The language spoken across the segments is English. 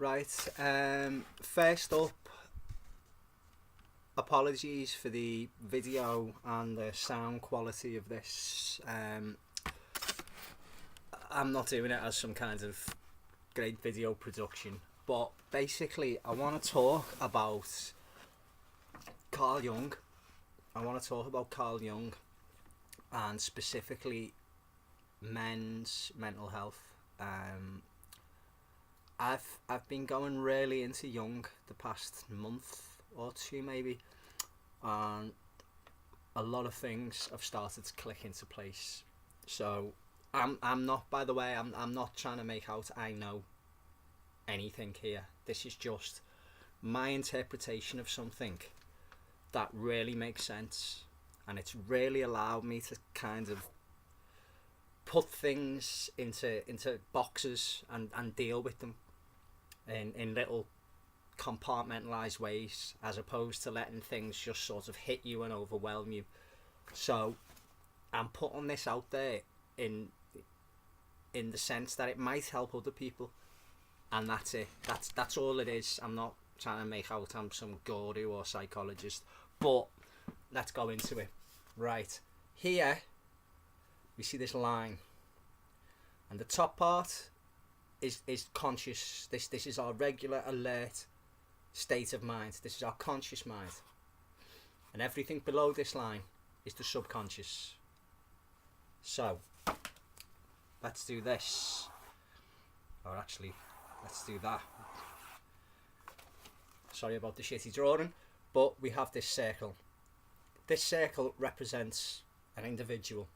Right. First up, apologies for the video and the sound quality of this. I'm not doing it as some kind of great video production, but basically I want to talk about Carl Jung. And specifically men's mental health. I've been going really into Jung the past month or two maybe, and a lot of things have started to click into place. So I'm not, by the way, I'm not trying to make out I know anything here. This is just my interpretation of something that really makes sense, and it's really allowed me to kind of put things into boxes and deal with them in little compartmentalized ways, as opposed to letting things just sort of hit you and overwhelm you. So I'm putting this out there in the sense that it might help other people, and that's it. That's all it is. I'm not trying to make out I'm some guru or psychologist, but let's go into it. Right, here we see this line, and the top part is conscious. This is our regular alert state of mind. This is our conscious mind, and everything below this line is the subconscious. So let's do this, or actually let's do that. Sorry about the shitty drawing, but we have this circle. This circle represents an individual.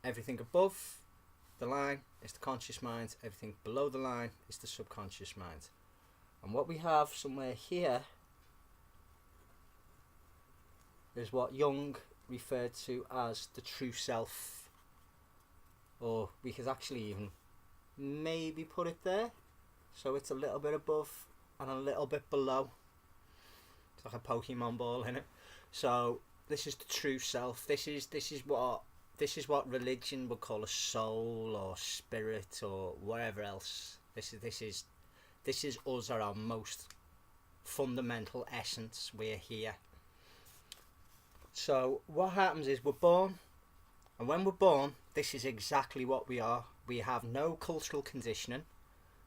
Everything above the line is the conscious mind, everything below the line is the subconscious mind. And what we have somewhere here is what Jung referred to as the true self, or we could actually even maybe put it there, so it's a little bit above and a little bit below. It's like a Pokemon ball, isn't it? So this is the true self. This is what religion would call a soul or spirit or whatever else. This is us at our most fundamental essence. We're here. So what happens is we're born, and when we're born, this is exactly what we are. We have no cultural conditioning.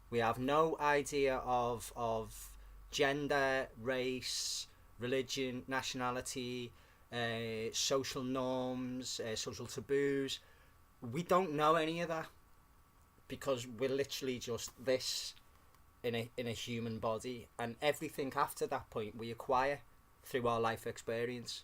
We have no idea of gender, race, religion, nationality, social norms, social taboos. We don't know any of that, because we're literally just this in a human body, and everything after that point we acquire through our life experience.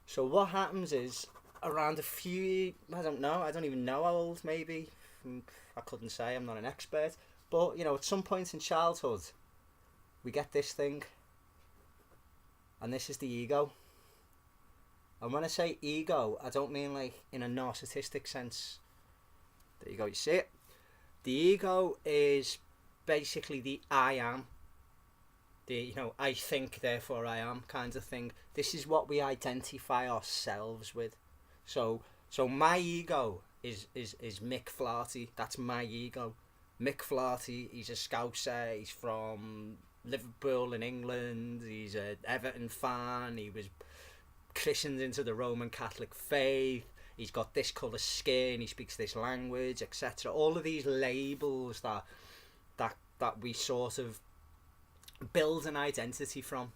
So what happens is, around a few, I don't even know how old, maybe, I couldn't say, I'm not an expert, but at some point in childhood we get this thing, and this is the ego. And when I say ego, I don't mean like in a narcissistic sense. There you go, you see it? The ego is basically the I am. The, I think, therefore I am kind of thing. This is what we identify ourselves with. So my ego is Mick Flaherty. That's my ego. Mick Flaherty, he's a Scouser. He's from Liverpool in England. He's an Everton fan. He was christened into the Roman Catholic faith. He's got this colour skin. He speaks this language, etc. All of these labels that we sort of build an identity from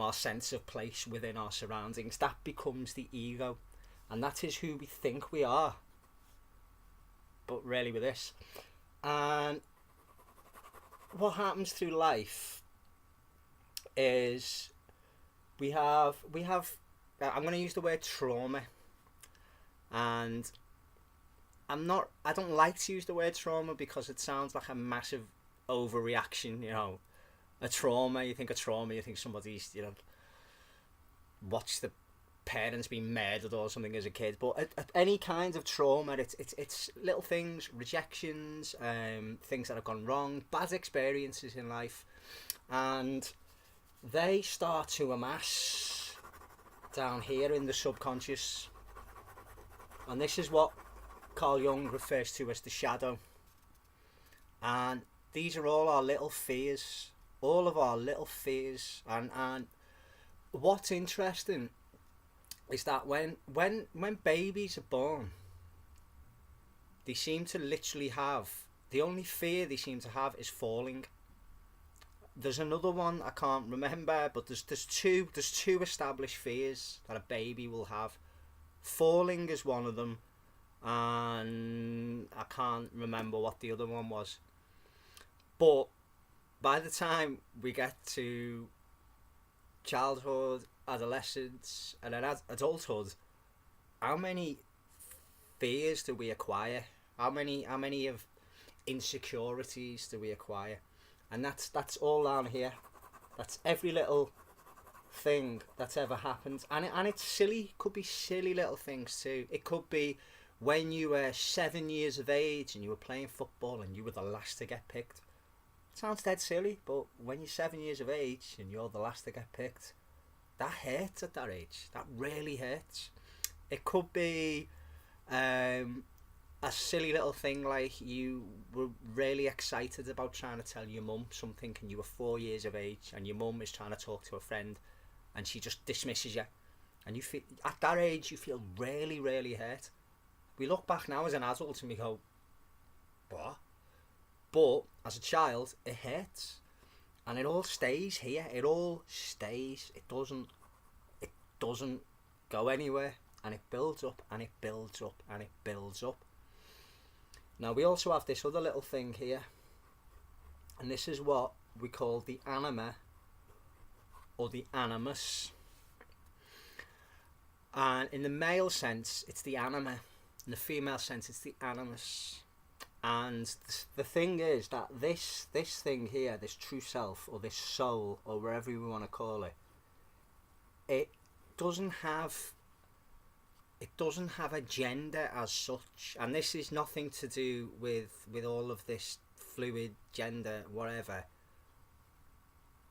our sense of place within our surroundings. That becomes the ego, and that is who we think we are. But really, with this, and what happens through life is we have I'm going to use the word trauma, and I don't like to use the word trauma because it sounds like a massive overreaction. A trauma, you think somebody's watched the parents being murdered or something as a kid. But any kind of trauma, it's little things, rejections, things that have gone wrong, bad experiences in life, and they start to amass down here in the subconscious. And this is what Carl Jung refers to as the shadow. And these are all our little fears, all of our little fears. And what's interesting is that when babies are born, they seem to literally have, the only fear they seem to have is falling. There's another one I can't remember, but there's two established fears that a baby will have. Falling is one of them, and I can't remember what the other one was. But by the time we get to childhood, adolescence, and then adulthood, how many fears do we acquire? How many of insecurities do we acquire? And that's all down here. That's every little thing that's ever happened, and it's silly. Could be silly little things too. It could be when you were 7 years of age and you were playing football and you were the last to get picked. It sounds dead silly, but when you're 7 years of age and you're the last to get picked, that hurts at that age. That really hurts. It could be a silly little thing like you were really excited about trying to tell your mum something and you were 4 years of age and your mum is trying to talk to a friend and she just dismisses you, and you feel, at that age you feel really, really hurt. We look back now as an adult and we go, what? But as a child it hurts, and it all stays here. It all stays. It doesn't go anywhere, and it builds up and it builds up and it builds up. Now we also have this other little thing here, and this is what we call the anima or the animus. And in the male sense it's the anima, in the female sense it's the animus. And the thing is that this thing here, this true self or this soul or wherever we want to call it, it doesn't have a gender as such. And this is nothing to do with all of this fluid gender whatever.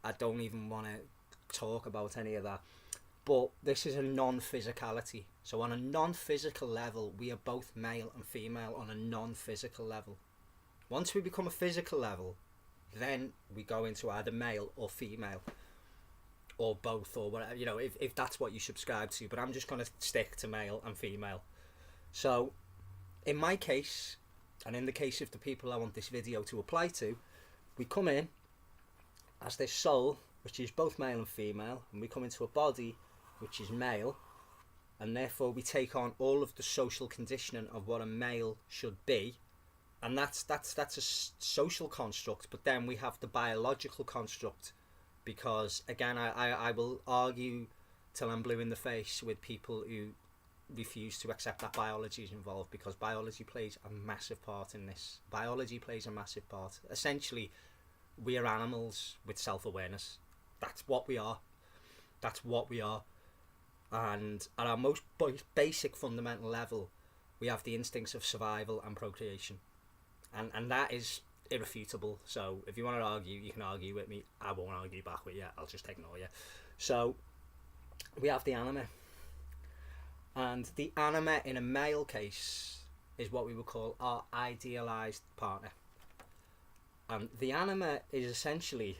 I don't even want to talk about any of that. But this is a non-physicality. So on a non-physical level, we are both male and female on a non-physical level. Once we become a physical level, then we go into either male or female, or both, or whatever, you know, if that's what you subscribe to. But I'm just going to stick to male and female. So in my case, and in the case of the people I want this video to apply to, we come in as this soul, which is both male and female, and we come into a body which is male, and therefore we take on all of the social conditioning of what a male should be, and that's a social construct. But then we have the biological construct, because again I will argue till I'm blue in the face with people who refuse to accept that biology is involved, because biology plays a massive part in this. Biology plays a massive part. Essentially, we are animals with self-awareness. That's what we are. That's what we are. And at our most basic fundamental level, we have the instincts of survival and procreation. And that is irrefutable. So if you want to argue, you can argue with me. I won't argue back with you. I'll just ignore you. So we have the anima. And the anima in a male case is what we would call our idealized partner. And the anima is essentially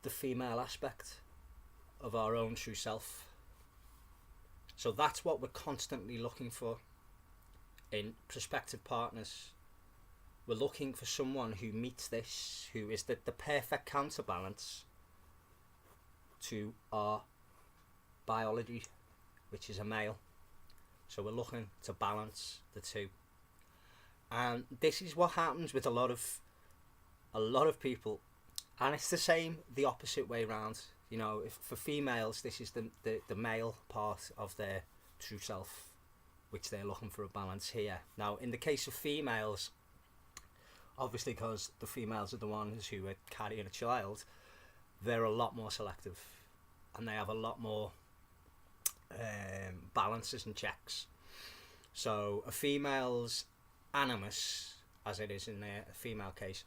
the female aspect of our own true self. So that's what we're constantly looking for in prospective partners. We're looking for someone who meets this, who is the perfect counterbalance to our biology, which is a male. So we're looking to balance the two. And this is what happens with a lot of people. And it's the same the opposite way around. You know, if for females, this is the male part of their true self, which they're looking for a balance here. Now, in the case of females, obviously because the females are the ones who are carrying a child, they're a lot more selective, and they have a lot more balances and checks. So a female's animus, as it is in the female case,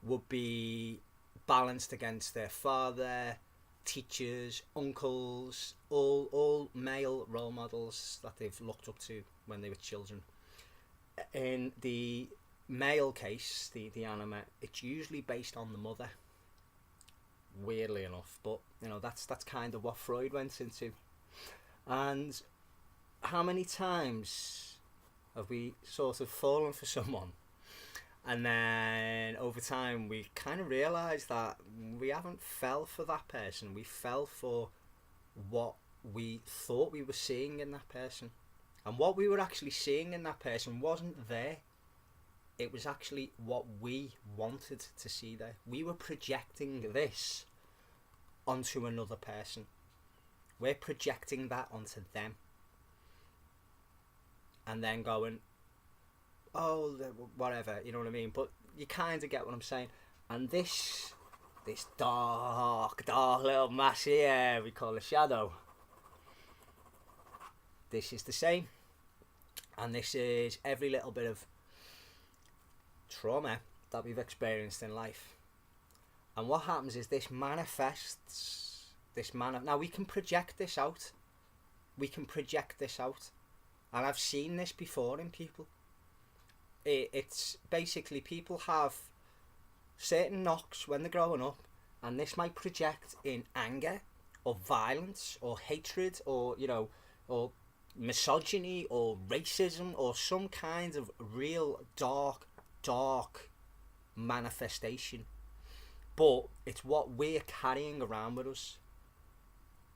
would be balanced against their father, teachers, uncles, all male role models that they've looked up to when they were children. In the male case, the anima, it's usually based on the mother, weirdly enough, but you know, that's kind of what Freud went into. And how many times have we sort of fallen for someone, and then over time we kind of realise that we haven't fell for that person, we fell for what we thought we were seeing in that person, and what we were actually seeing in that person wasn't there. It was actually what we wanted to see there. We were projecting this onto another person. We're projecting that onto them. And then going, oh, whatever, you know what I mean? But you kind of get what I'm saying. And this dark little mass here, we call a shadow. This is the same. And this is every little bit of trauma that we've experienced in life. And what happens is this manifests, now we can project this out. And I've seen this before in people. It's basically, people have certain knocks when they're growing up, and this might project in anger or violence or hatred or, you know, or misogyny or racism or some kind of real dark manifestation. But it's what we're carrying around with us,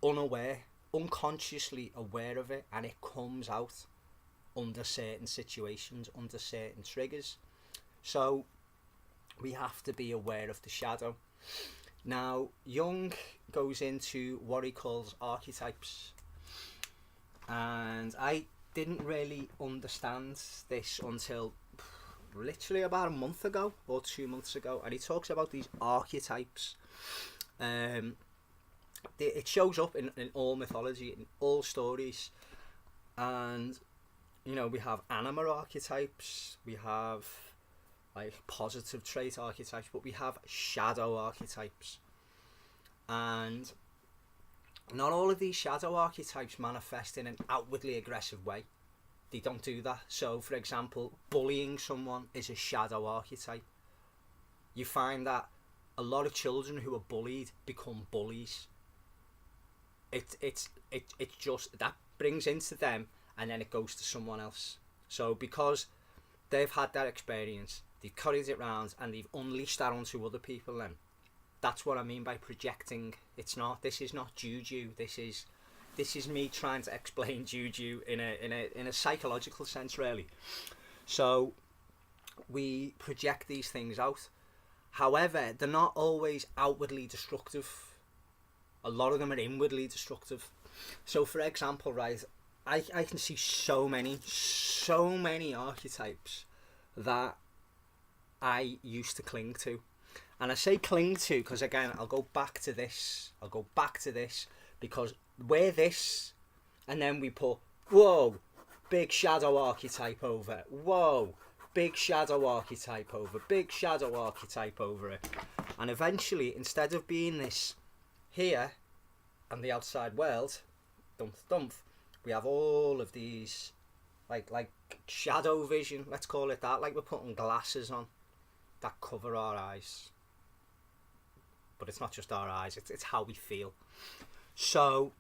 unaware, unconsciously aware of it, and it comes out under certain situations, under certain triggers. So we have to be aware of the shadow. Now, Jung goes into what he calls archetypes, and I didn't really understand this until literally about a month ago or 2 months ago, and he talks about these archetypes. It shows up in all mythology, in all stories, and you know, we have anima archetypes, we have like positive trait archetypes, but we have shadow archetypes. And not all of these shadow archetypes manifest in an outwardly aggressive way. They don't do that. So, for example, bullying someone is a shadow archetype. You find that a lot of children who are bullied become bullies. It's just that brings into them, and then it goes to someone else. So because they've had that experience, they've carried it around, and they've unleashed that onto other people. Then that's what I mean by projecting. This is not juju. This is me trying to explain juju in a psychological sense, really. So we project these things out. However, they're not always outwardly destructive. A lot of them are inwardly destructive. So, for example, right, I can see so many archetypes that I used to cling to. And I say cling to because, again, I'll go back to this because we're this, and then we put, whoa, big shadow archetype over, whoa, big shadow archetype over, big shadow archetype over it. And eventually, instead of being this here and the outside world, thump, we have all of these like shadow vision, let's call it that, like we're putting glasses on that cover our eyes. But it's not just our eyes, it's how we feel. So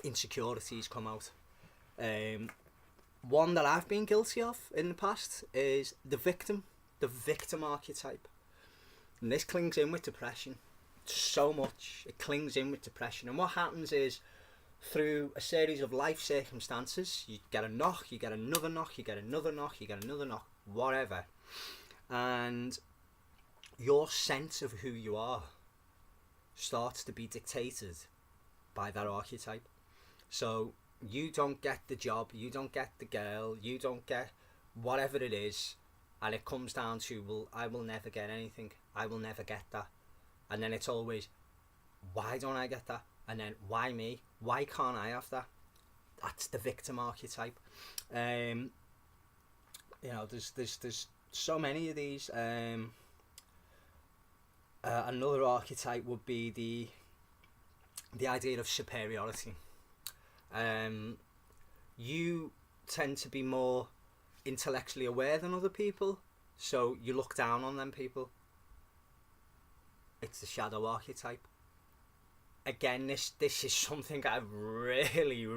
insecurities come out. One that I've been guilty of in the past is the victim archetype. And this clings in with depression so much. It clings in with depression. And what happens is, through a series of life circumstances, you get a knock, you get another knock, you get another knock, you get another knock, whatever. And your sense of who you are starts to be dictated by that archetype. So you don't get the job, you don't get the girl, you don't get whatever it is, and it comes down to, well, I will never get anything, I will never get that. And then it's always, why don't I get that? And then, why me? Why can't I have that? That's the victim archetype. You know, there's so many of these. Another archetype would be the idea of superiority. You tend to be more intellectually aware than other people, So you look down on them people. It's the shadow archetype. Again, this is something I've really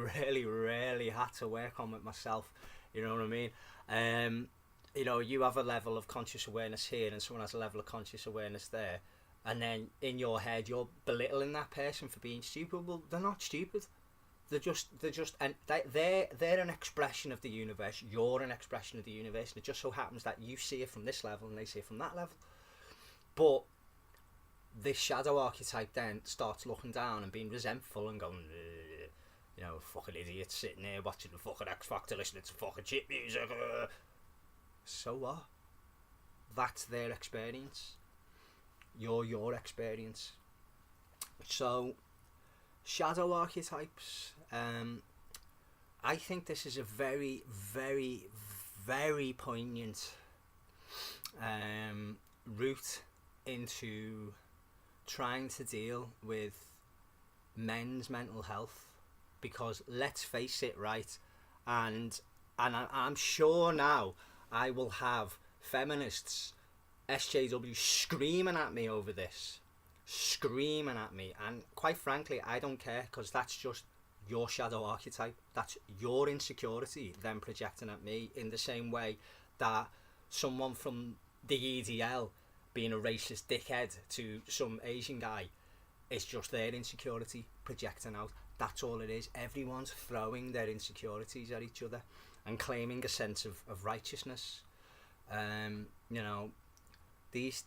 had to work on with myself. You know what I mean? You know, you have a level of conscious awareness here, and someone has a level of conscious awareness there, and then in your head you're belittling that person for being stupid. Well, they're not stupid. They're just, and they're an expression of the universe. You're an expression of the universe, and it just so happens that you see it from this level and they see it from that level. But this shadow archetype then starts looking down and being resentful and going, you know, fucking idiot sitting there watching the fucking X Factor, listening to fucking chip music. So what? That's their experience. You're your experience. So, shadow archetypes. I think this is a very poignant route into trying to deal with men's mental health, because let's face it, right, and I'm sure now I will have feminists, SJW, screaming at me over this, and quite frankly I don't care, because that's just your shadow archetype. That's your insecurity then projecting at me, in the same way that someone from the EDL being a racist dickhead to some Asian guy, it's just their insecurity projecting out. That's all it is. Everyone's throwing their insecurities at each other and claiming a sense of righteousness. You know, these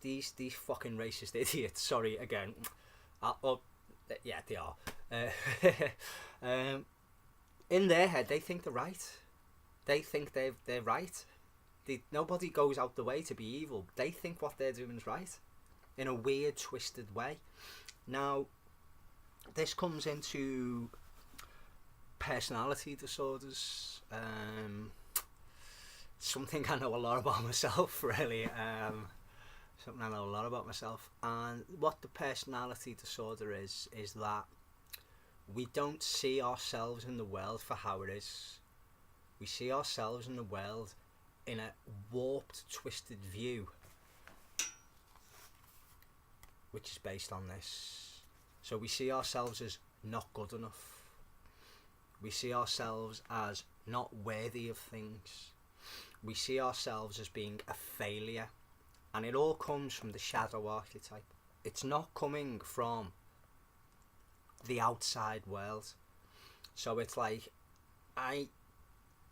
fucking racist idiots, sorry again, yeah, they are. In their head they think they're right. They think they're right. Nobody goes out the way to be evil. They think what they're doing is right, in a weird, twisted way. Now, this comes into personality disorders. Something I know a lot about myself, really. Something I know a lot about myself. And what the personality disorder is that we don't see ourselves in the world for how it is. We see ourselves in the world in a warped, twisted view, which is based on this. So we see ourselves as not good enough. We see ourselves as not worthy of things. We see ourselves as being a failure. And it all comes from the shadow archetype. It's not coming from the outside world. So it's like, I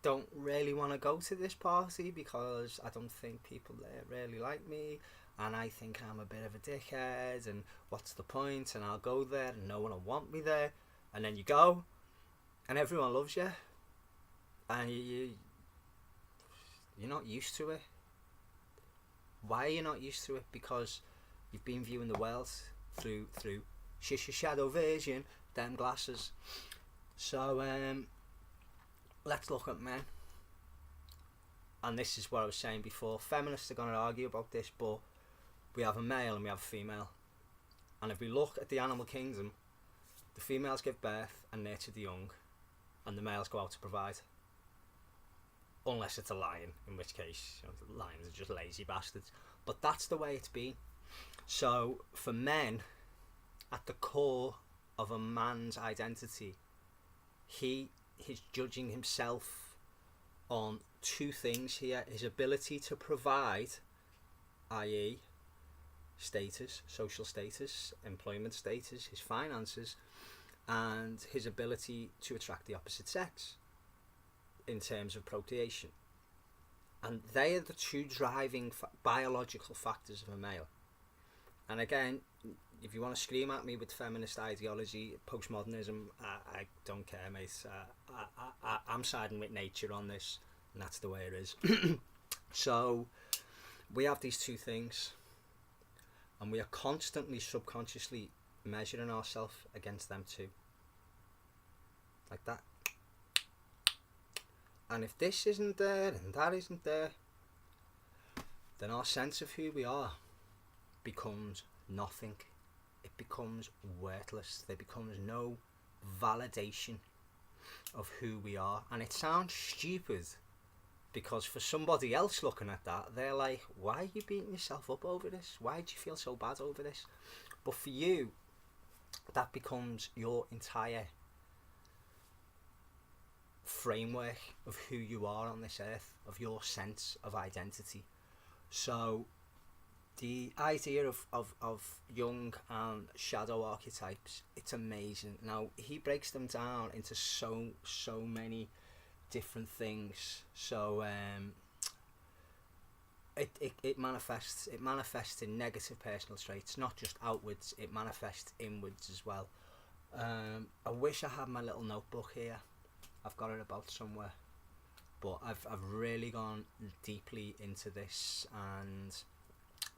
don't really want to go to this party because I don't think people there really like me, and I think I'm a bit of a dickhead, and what's the point, and I'll go there and no one will want me there. And then you go and everyone loves you, and you're not used to it. Why are you not used to it? Because you've been viewing the world through shadow vision, them glasses. So let's look at men. And this is what I was saying before. Feminists are going to argue about this, but we have a male and we have a female. And if we look at the animal kingdom, the females give birth and nurture the young, and the males go out to provide. Unless it's a lion, in which case, you know, the lions are just lazy bastards. But that's the way it's been. So for men, at the core of a man's identity, he's judging himself on two things here: his ability to provide, i.e. status, social status, employment status, his finances, and his ability to attract the opposite sex in terms of procreation. And they are the two driving biological factors of a male. And again, if you want to scream at me with feminist ideology, postmodernism, I don't care, mate. I'm siding with nature on this, and that's the way it is. So we have these two things, and we are constantly subconsciously measuring ourselves against them too, like that. And if this isn't there and that isn't there, then our sense of who we are becomes nothing. It becomes worthless. There becomes no validation of who we are. And it sounds stupid, Because for somebody else looking at that, they're like, why are you beating yourself up over this? Why do you feel so bad over this? But for you, that becomes your entire framework of who you are on this earth, of your sense of identity. So the idea of Jung and shadow archetypes, it's amazing. Now, he breaks them down into so many different things. So it manifests in negative personal traits, not just outwards, it manifests inwards as well. I wish I had my little notebook here. I've got it about somewhere, but I've really gone deeply into this and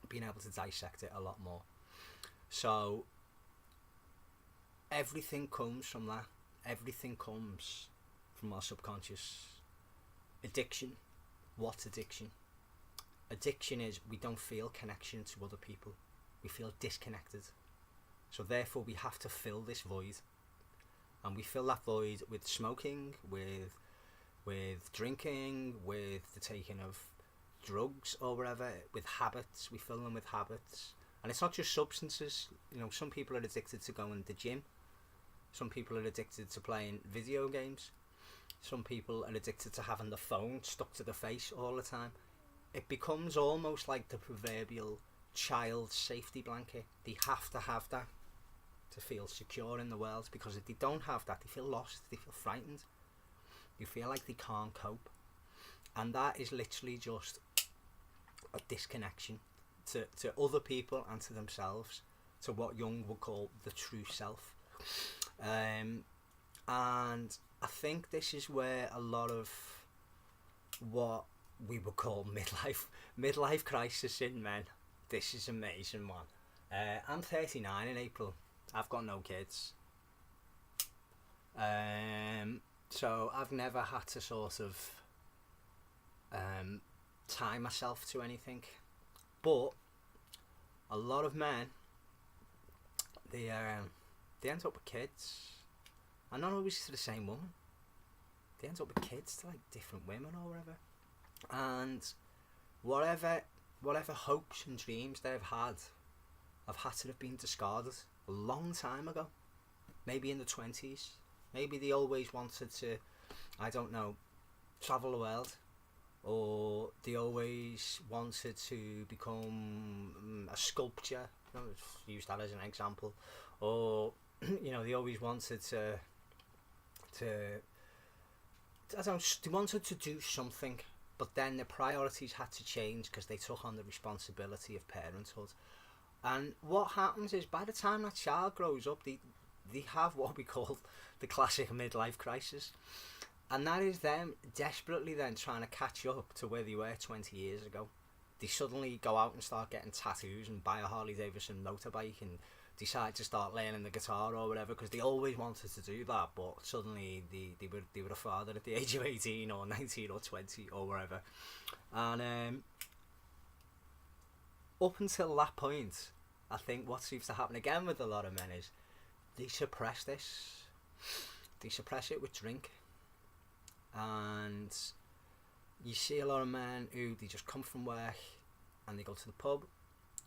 been able to dissect it a lot more. So everything comes from that. Everything comes from our subconscious. Addiction. What's addiction? Addiction is we don't feel connection to other people. We feel disconnected. So therefore we have to fill this void. And we fill that void with smoking, with drinking, with the taking of drugs or whatever, with habits. We fill them with habits. And it's not just substances. You know, some people are addicted to going to the gym. Some people are addicted to playing video games. Some people are addicted to having the phone stuck to the face all the time. It becomes almost like the proverbial child's safety blanket. They have to have that to feel secure in the world, because if they don't have that, they feel lost, they feel frightened, you feel like they can't cope. And that is literally just a disconnection to other people and to themselves, to what Jung would call the true self. And I think this is where a lot of what we would call midlife crisis in men. This is an amazing one. I'm 39 in April. I've got no kids. So I've never had to sort of tie myself to anything. But a lot of men, they end up with kids. And not always to the same woman. They end up with kids to like different women or whatever. And whatever hopes and dreams they've had have had to have been discarded a long time ago. Maybe in the 20s. Maybe they always wanted to, I don't know, travel the world. Or they always wanted to become a sculptor. You know, use that as an example. Or, you know, they always wanted to I don't know, they wanted to do something, but then the priorities had to change because they took on the responsibility of parenthood. And what happens is, by the time that child grows up, they have what we call the classic midlife crisis. And that is them desperately then trying to catch up to where they were 20 years ago. They suddenly go out and start getting tattoos and buy a Harley Davidson motorbike and decide to start learning the guitar or whatever, because they always wanted to do that, but suddenly they were a father at the age of 18 or 19 or 20 or wherever. And up until that point, I think what seems to happen again with a lot of men is they suppress this. They suppress it with drink. And you see a lot of men who, they just come from work and they go to the pub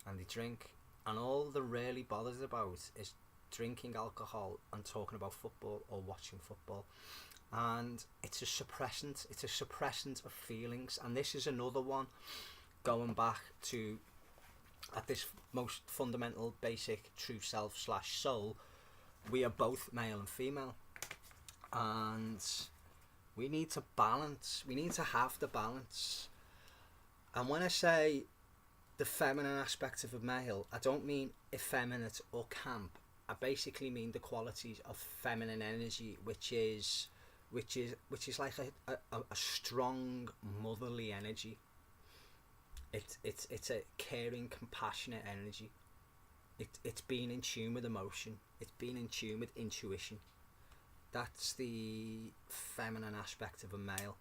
and they drink, and all they're really bothered about is drinking alcohol and talking about football or watching football. And it's a suppressant of feelings. And this is another one, going back to, at this most fundamental basic true self / soul, we are both male and female, and we need to balance. We need to have the balance. And when I say the feminine aspect of a male, I don't mean effeminate or camp. I basically mean the qualities of feminine energy, which is like a strong motherly energy. It's a caring, compassionate energy. It's being in tune with emotion. It's being in tune with intuition. That's the feminine aspect of a male.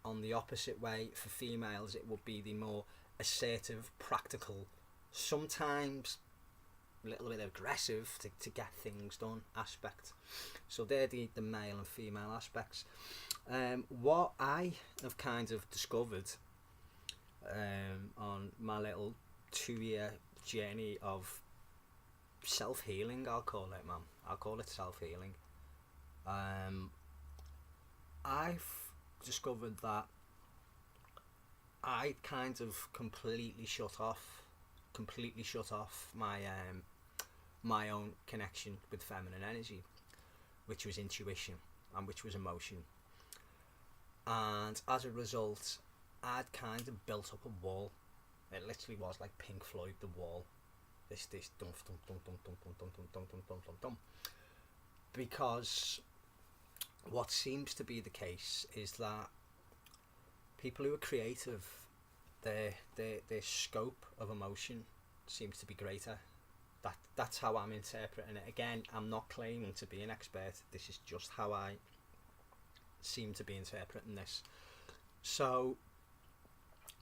On the opposite way, for females, it would be the more assertive, practical, sometimes a little bit aggressive to get things done aspect. So they're the male and female aspects. What I have kind of discovered on my little 2-year journey of self-healing, I'll call it, man. I'll call it self-healing. I've discovered that I kind of completely shut off my own connection with feminine energy, which was intuition and which was emotion. And as a result, I'd kind of built up a wall. It literally was like Pink Floyd, The Wall. This dum dum dum dum dum dum dum dum dum dum dum dum. Because what seems to be the case is that people who are creative, their scope of emotion seems to be greater. That's how I'm interpreting it. Again, I'm not claiming to be an expert. This is just how I seem to be interpreting this. So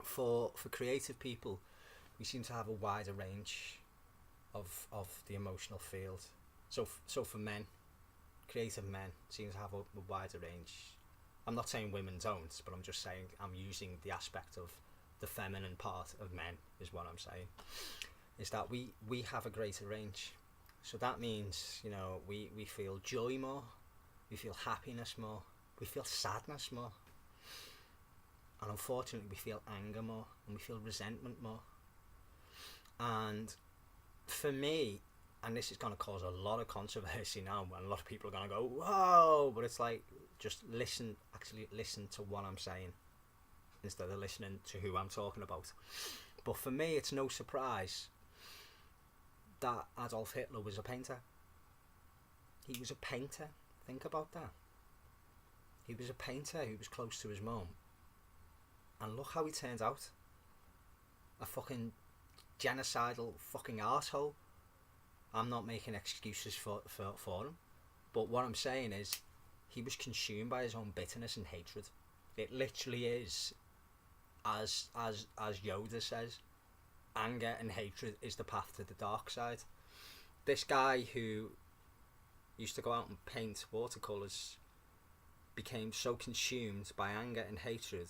for creative people, we seem to have a wider range of the emotional field. So for men, creative men seem to have a wider range. I'm not saying women don't, but I'm just saying I'm using the aspect of the feminine part of men is what I'm saying. Is that we have a greater range. So that means, you know, we feel joy more, we feel happiness more, we feel sadness more, and unfortunately we feel anger more, and we feel resentment more. And for me, and this is going to cause a lot of controversy now, and a lot of people are going to go, whoa, but it's like, just listen to what I'm saying instead of listening to who I'm talking about. But for me, it's no surprise that Adolf Hitler was a painter. He was a painter. Think about that. He was a painter who was close to his mum. And look how he turned out. A fucking genocidal fucking arsehole. I'm not making excuses for him. But what I'm saying is, he was consumed by his own bitterness and hatred. It literally is, as Yoda says, anger and hatred is the path to the dark side. This guy who used to go out and paint watercolours became so consumed by anger and hatred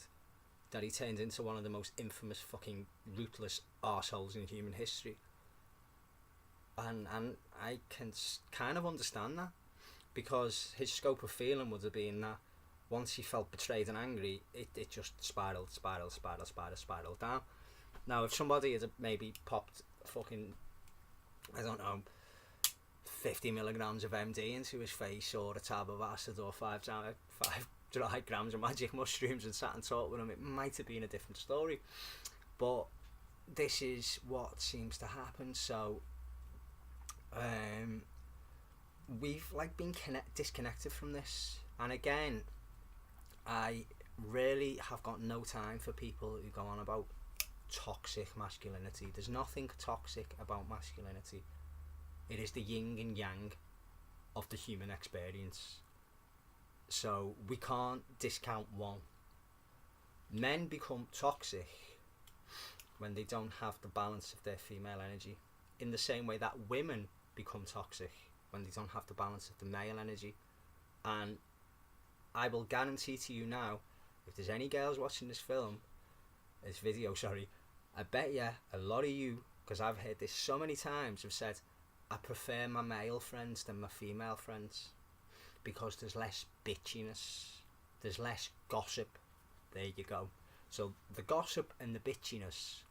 that he turned into one of the most infamous fucking ruthless arseholes in human history. And I can kind of understand that, because his scope of feeling would have been that once he felt betrayed and angry, it just spiraled down. Now, if somebody had maybe popped fucking, I don't know, 50 milligrams of MD into his face, or a tab of acid, or 5 dry grams of magic mushrooms, and sat and talked with him, it might have been a different story. But this is what seems to happen. So we've like been disconnected from this. And again, I really have got no time for people who go on about toxic masculinity. There's nothing toxic about masculinity. It is the yin and yang of the human experience. So we can't discount one. Men become toxic when they don't have the balance of their female energy, in the same way that women become toxic when they don't have the balance of the male energy. And I will guarantee to you now, if there's any girls watching this video, I bet you a lot of you, because I've heard this so many times, have said, I prefer my male friends than my female friends, because there's less bitchiness, there's less gossip. There you go. So the gossip and the bitchiness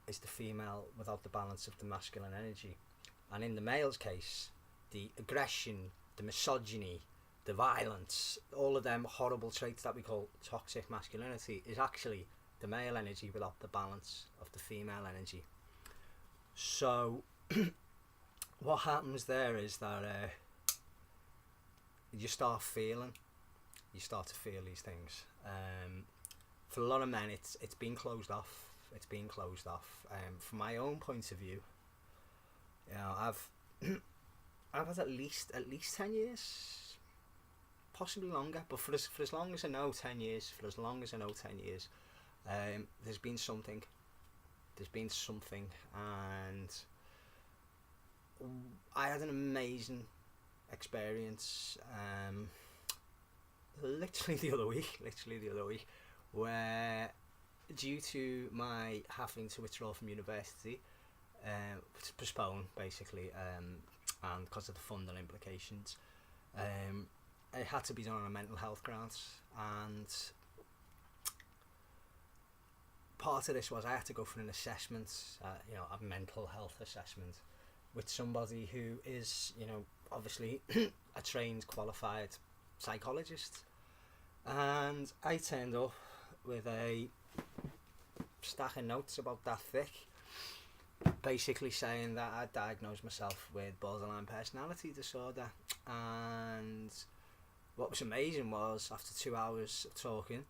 is the female without the balance of the masculine energy. And in the male's case, the aggression, the misogyny, the violence, all of them horrible traits that we call toxic masculinity, is actually the male energy without the balance of the female energy. So what happens there is that you start to feel these things. For a lot of men, it's been closed off. From my own point of view, you know, I've had at least 10 years, possibly longer, but for as long as I know 10 years, there's been something, and I had an amazing experience. literally the other week, where due to my having to withdraw from university, to postpone basically, and because of the funding implications, it had to be done on a mental health grounds, and part of this was I had to go for an assessment, a mental health assessment, with somebody who is, obviously a trained, qualified psychologist. And I turned up with a stack of notes about that thick, basically saying that I diagnosed myself with borderline personality disorder. And what was amazing was, after 2 hours of talking,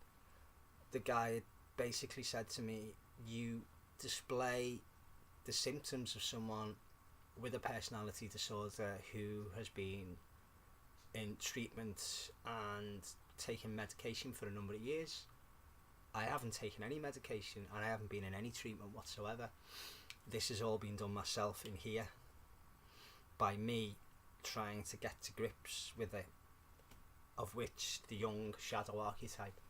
the guy basically said to me, you display the symptoms of someone with a personality disorder who has been in treatment and taking medication for a number of years. I haven't taken any medication, and I haven't been in any treatment whatsoever. This has all been done myself in here, by me trying to get to grips with it, of which the Jungian Shadow Archetype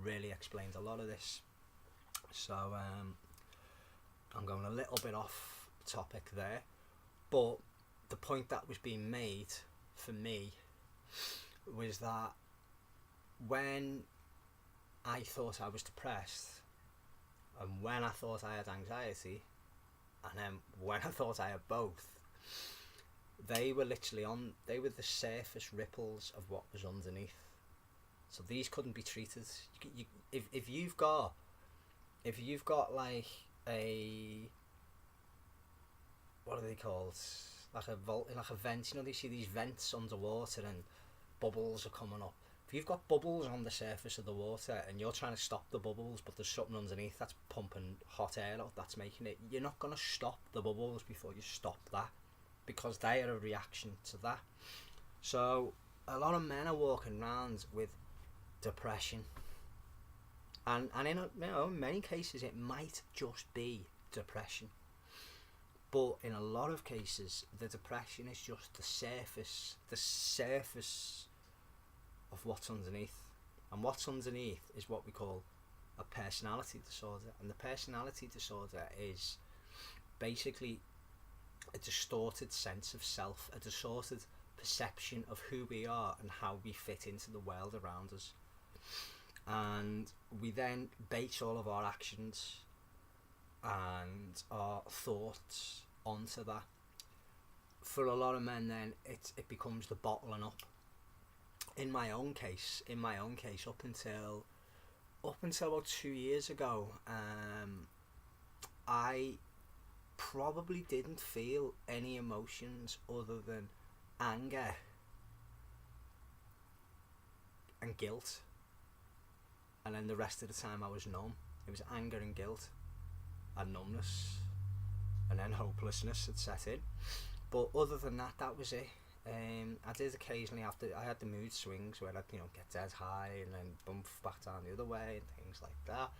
really explains a lot of this. So I'm going a little bit off topic there, but the point that was being made for me was that when I thought I was depressed, and when I thought I had anxiety, and then when I thought I had both, they were the surface ripples of what was underneath. So these couldn't be treated. If you've got like a, what are they called? Like a vent. They see these vents underwater and bubbles are coming up. If you've got bubbles on the surface of the water and you're trying to stop the bubbles, but there's something underneath that's pumping hot air out, that's making it, you're not going to stop the bubbles before you stop that, because they are a reaction to that. So a lot of men are walking around with depression, and in many cases it might just be depression, but in a lot of cases the depression is just the surface of what's underneath. And what's underneath is what we call a personality disorder. And the personality disorder is basically a distorted sense of self, a distorted perception of who we are and how we fit into the world around us. And we then base all of our actions and our thoughts onto that. For a lot of men, then it becomes the bottling up. In my own case, up until about 2 years ago, I probably didn't feel any emotions other than anger and guilt, and then the rest of the time I was numb. It was anger and guilt and numbness, and then hopelessness had set in. But other than that, that was it. I did occasionally I had the mood swings where I'd get dead high and then bump back down the other way and things like that.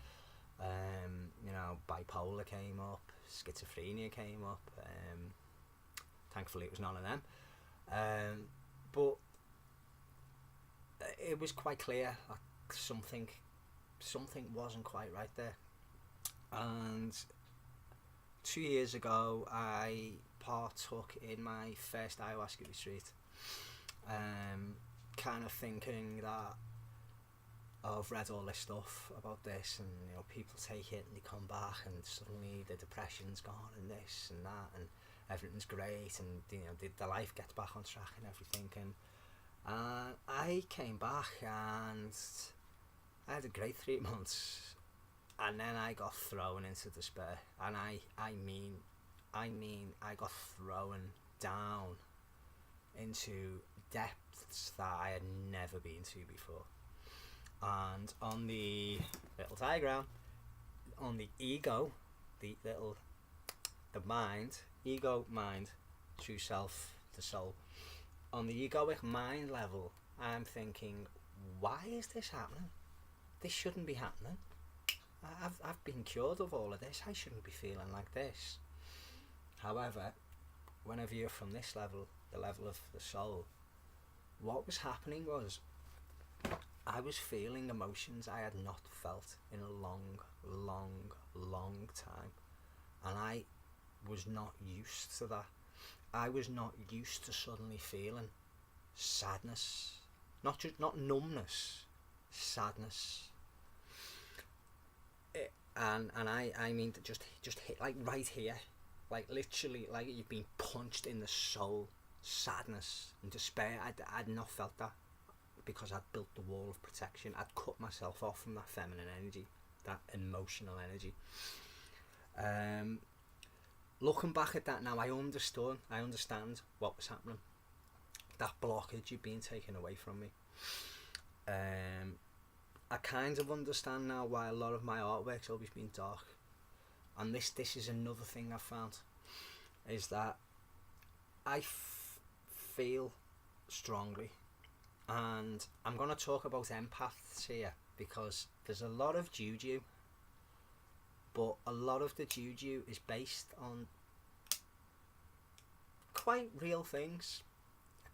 Bipolar came up, schizophrenia came up. Thankfully it was none of them. But it was quite clear like something wasn't quite right there. And 2 years ago I partook in my first ayahuasca retreat, kind of thinking that I've read all this stuff about this, and people take it and they come back and suddenly the depression's gone and this and that and everything's great, and the life gets back on track and everything. And I came back and I had a great 3 months, and then I got thrown into despair, and I mean I got thrown down into depths that I had never been to before. And on the little diagram, on the ego, the mind, ego, mind, true self, the soul, on the egoic mind level, I'm thinking, why is this happening? This shouldn't be happening. I've been cured of all of this. I shouldn't be feeling like this. However, whenever you're from this level, the level of the soul, what was happening was I was feeling emotions I had not felt in a long time, and I was not used to that. I was not used to suddenly feeling sadness, not numbness, sadness. And I mean to just hit like right here, like literally like you've been punched in the soul. Sadness and despair. I'd not felt that because I'd built the wall of protection. I'd cut myself off from that feminine energy, that emotional energy. Looking back at that now, I understand what was happening. That blockage had been taken away from me. I kind of understand now why a lot of my artwork's always been dark. And this is another thing I've found, is that I feel strongly, and I'm going to talk about empaths here because there's a lot of juju, but a lot of the juju is based on quite real things,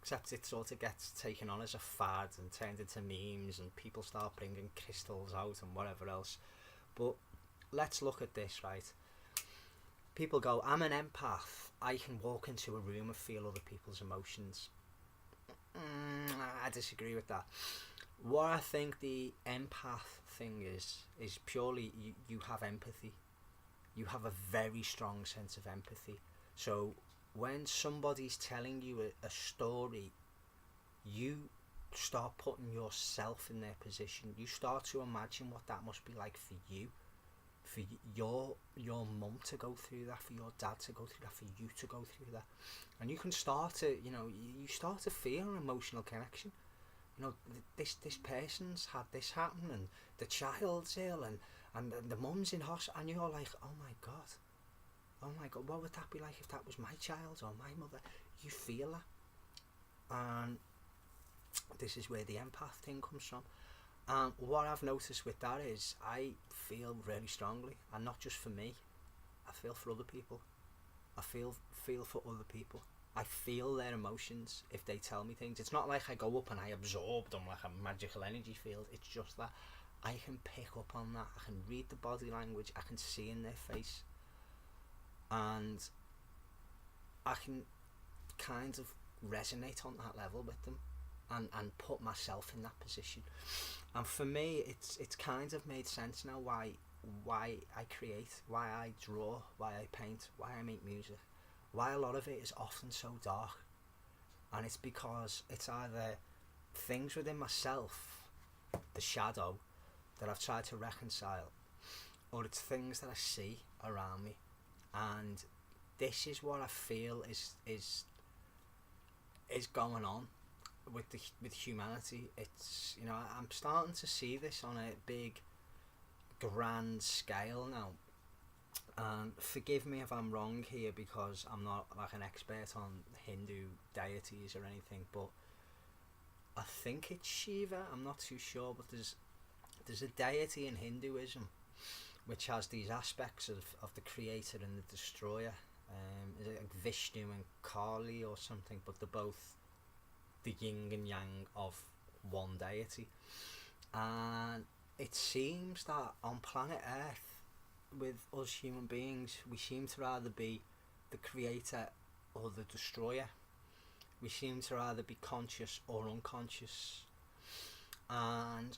except it sort of gets taken on as a fad and turned into memes, and people start bringing crystals out and whatever else. But let's look at this, right? People go, I'm an empath, I can walk into a room and feel other people's emotions. I disagree with that. What I think the empath thing is purely you have empathy. You have a very strong sense of empathy. So when somebody's telling you a story, you start putting yourself in their position. You start to imagine what that must be like for you, for your mum to go through that, for your dad to go through that, for you to go through that. And you can start to, you start to feel an emotional connection. This person's had this happen, and the child's ill, and the mum's in hospital, and you're like, oh my god, what would that be like if that was my child or my mother? You feel that. And this is where the empath thing comes from. And what I've noticed with that is I feel really strongly, and not just for me. I feel for other people. I feel for other people. I feel their emotions if they tell me things. It's not like I go up and I absorb them like a magical energy field. It's just that I can pick up on that. I can read the body language. I can see in their face. And I can kind of resonate on that level with them and put myself in that position. And for me, it's kind of made sense now why I create, why I draw, why I paint, why I make music, why a lot of it is often so dark. And it's because it's either things within myself, the shadow, that I've tried to reconcile, or it's things that I see around me. And this is what I feel is going on with humanity. It's, I'm starting to see this on a big grand scale now, and forgive me if I'm wrong here because I'm not like an expert on Hindu deities or anything, but I think it's Shiva, I'm not too sure, but there's a deity in Hinduism which has these aspects of the creator and the destroyer. Is it like Vishnu and Kali or something, but they're both the yin and yang of one deity. And it seems that on planet Earth, with us human beings, we seem to either be the creator or the destroyer. We seem to either be conscious or unconscious. And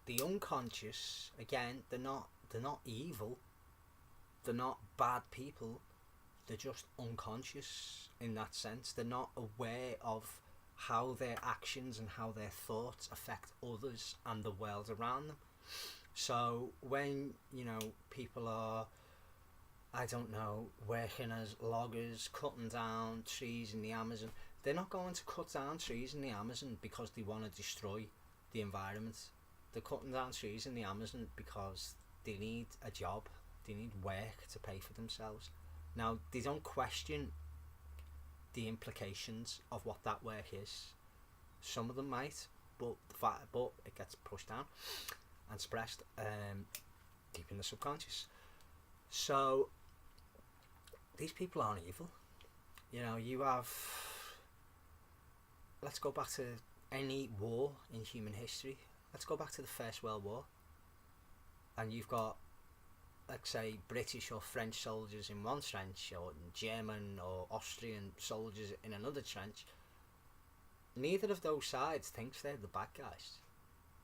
the unconscious, again, they're not evil, they're not bad people, they're just unconscious in that sense. They're not aware of how their actions and how their thoughts affect others and the world around them. So when people are, I don't know, working as loggers, cutting down trees in the Amazon, they're not going to cut down trees in the Amazon because they want to destroy the environment. They're cutting down trees in the Amazon because they need a job, they need work to pay for themselves. Now, they don't question the implications of what that work is. Some of them might, but it gets pushed down and suppressed deep in the subconscious. So these people aren't evil. You have, let's go back to any war in human history. let's go back to the First World War, and you've got, let's say, British or French soldiers in one trench, or German or Austrian soldiers in another trench. Neither of those sides thinks they're the bad guys.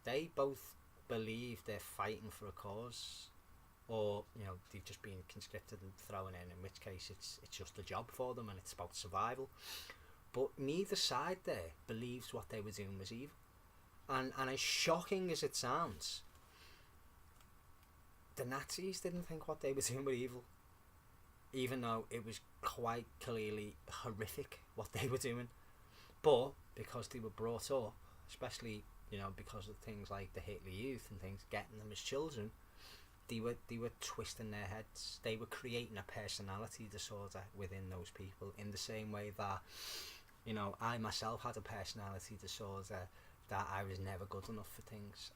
They both believe they're fighting for a cause, or they've just been conscripted and thrown in which case it's just a job for them and it's about survival. But neither side there believes what they were doing was evil. And as shocking as it sounds, the Nazis didn't think what they were doing was evil, even though it was quite clearly horrific what they were doing. But because they were brought up, especially because of things like the Hitler Youth and things, getting them as children, they were twisting their heads. They were creating a personality disorder within those people, in the same way that I myself had a personality disorder, that I was never good enough for things.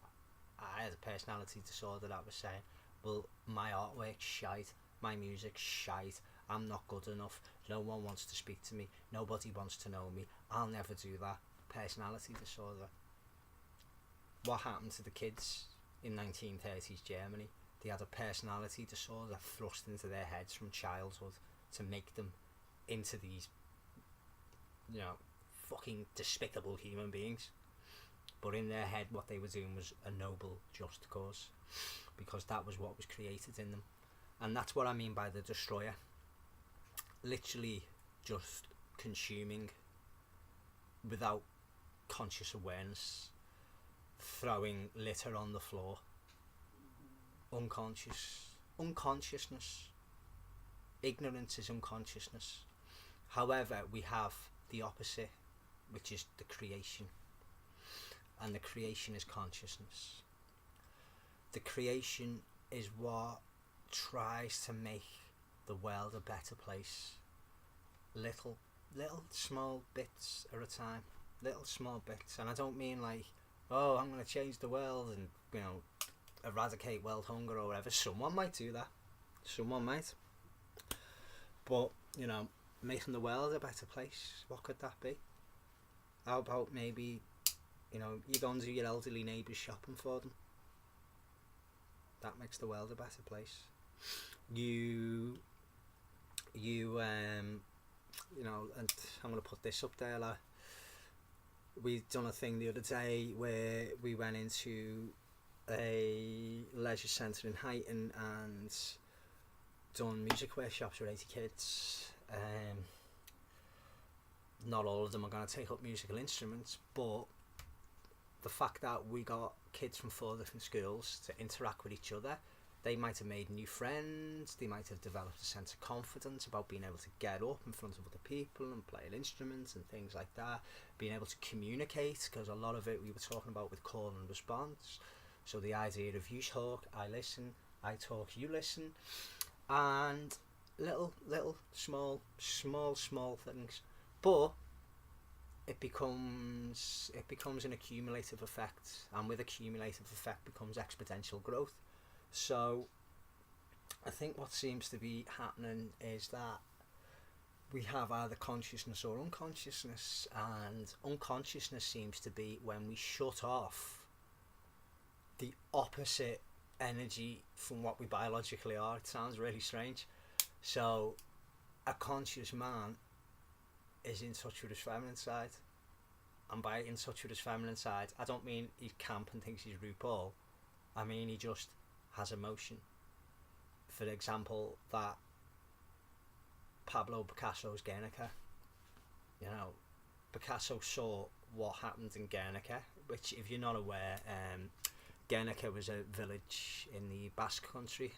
I had a personality disorder that was saying, well, my artwork's shite, my music's shite, I'm not good enough, no one wants to speak to me, nobody wants to know me, I'll never do that. Personality disorder. What happened to the kids in 1930s Germany? They had a personality disorder thrust into their heads from childhood to make them into these fucking despicable human beings. But in their head, what they were doing was a noble, just cause, because that was what was created in them. And that's what I mean by the destroyer. Literally just consuming without conscious awareness, throwing litter on the floor. Unconsciousness. Ignorance is unconsciousness. However, we have the opposite, which is the creation. And the creation is consciousness. The creation is what tries to make the world a better place. Little small bits at a time. Little small bits. And I don't mean like, oh, I'm going to change the world and, eradicate world hunger or whatever. Someone might do that. Someone might. But, making the world a better place, what could that be? How about maybe, you go and do your elderly neighbours shopping for them? That makes the world a better place. And I'm going to put this up there, like, we've done a thing the other day where we went into a leisure centre in Huyton and done music workshops with 80 kids. Not all of them are going to take up musical instruments, but the fact that we got kids from 4 different schools to interact with each other, they might have made new friends, they might have developed a sense of confidence about being able to get up in front of other people and play an instrument and things like that, being able to communicate, because a lot of it we were talking about with call and response. So the idea of you talk, I listen, I talk, you listen, and little small things, but it becomes an accumulative effect, and with accumulative effect becomes exponential growth. So I think what seems to be happening is that we have either consciousness or unconsciousness, and unconsciousness seems to be when we shut off the opposite energy from what we biologically are. It sounds really strange. So a conscious man is in touch with his feminine side, and by in touch with his feminine side, I don't mean he's camp and thinks he's RuPaul. I mean he just has emotion. For example, that Pablo Picasso's Guernica. Picasso saw what happened in Guernica, which, if you're not aware, Guernica was a village in the Basque country,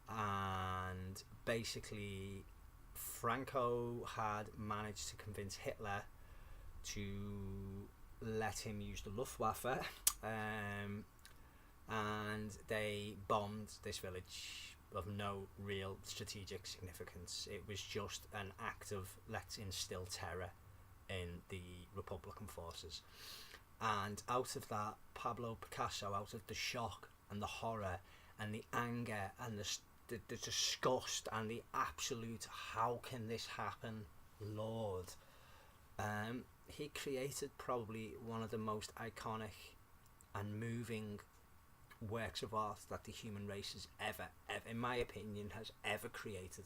and basically Franco had managed to convince Hitler to let him use the Luftwaffe, and they bombed this village of no real strategic significance. It was just an act of let's instill terror in the Republican forces. And out of that, Pablo Picasso, out of the shock and the horror and the anger and the disgust and the absolute how can this happen, Lord, he created probably one of the most iconic and moving works of art that the human race has ever, in my opinion, has ever created.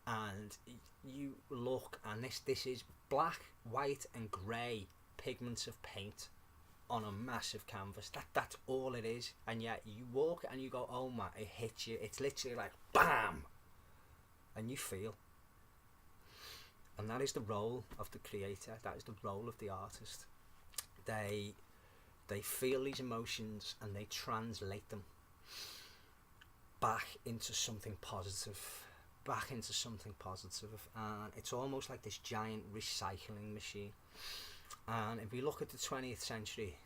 And you look, and this is black, white and grey pigments of paint on a massive canvas. That's all it is. And yet you walk and you go, oh my, it hits you. It's literally like BAM, and you feel. And that is the role of the creator. That is the role of the artist. They feel these emotions and they translate them back into something positive. And it's almost like this giant recycling machine. And if we look at the 20th century,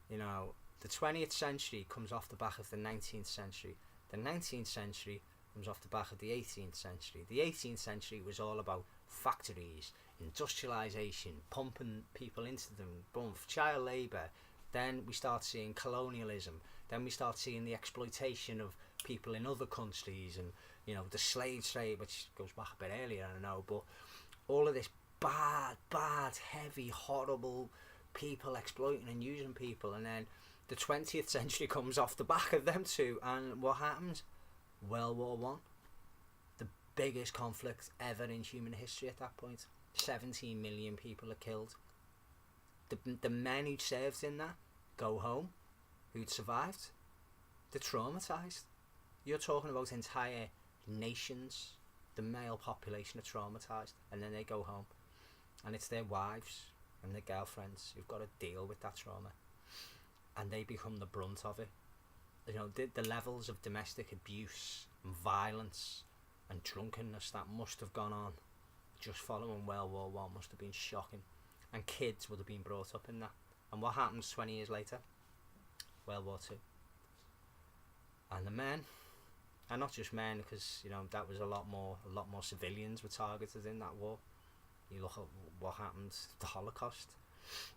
you know, the 20th century comes off the back of the 19th century. The 19th century comes off the back of the 18th century. The 18th century was all about factories, industrialization, pumping people into them, boom, child labor. Then we start seeing colonialism. Then we start seeing the exploitation of people in other countries, and you know, the slave trade, which goes back a bit earlier, I know, but all of this bad, heavy, horrible people exploiting and using people. And then the 20th century comes off the back of them two, and what happens? World War One, the biggest conflict ever in human history at that point. 17 million people are killed. The men who'd served in that go home, who'd survived, they're traumatised. You're talking about entire nations. The male population are traumatised, and then they go home, and it's their wives and their girlfriends who've got to deal with that trauma, and they become the brunt of it. You know, the levels of domestic abuse and violence and drunkenness that must have gone on just following World War One must have been shocking, and kids would have been brought up in that. And what happens 20 years later? World War Two. And the men, and not just men, because you know that was a lot more civilians were targeted in that war. You look at what happened, the Holocaust.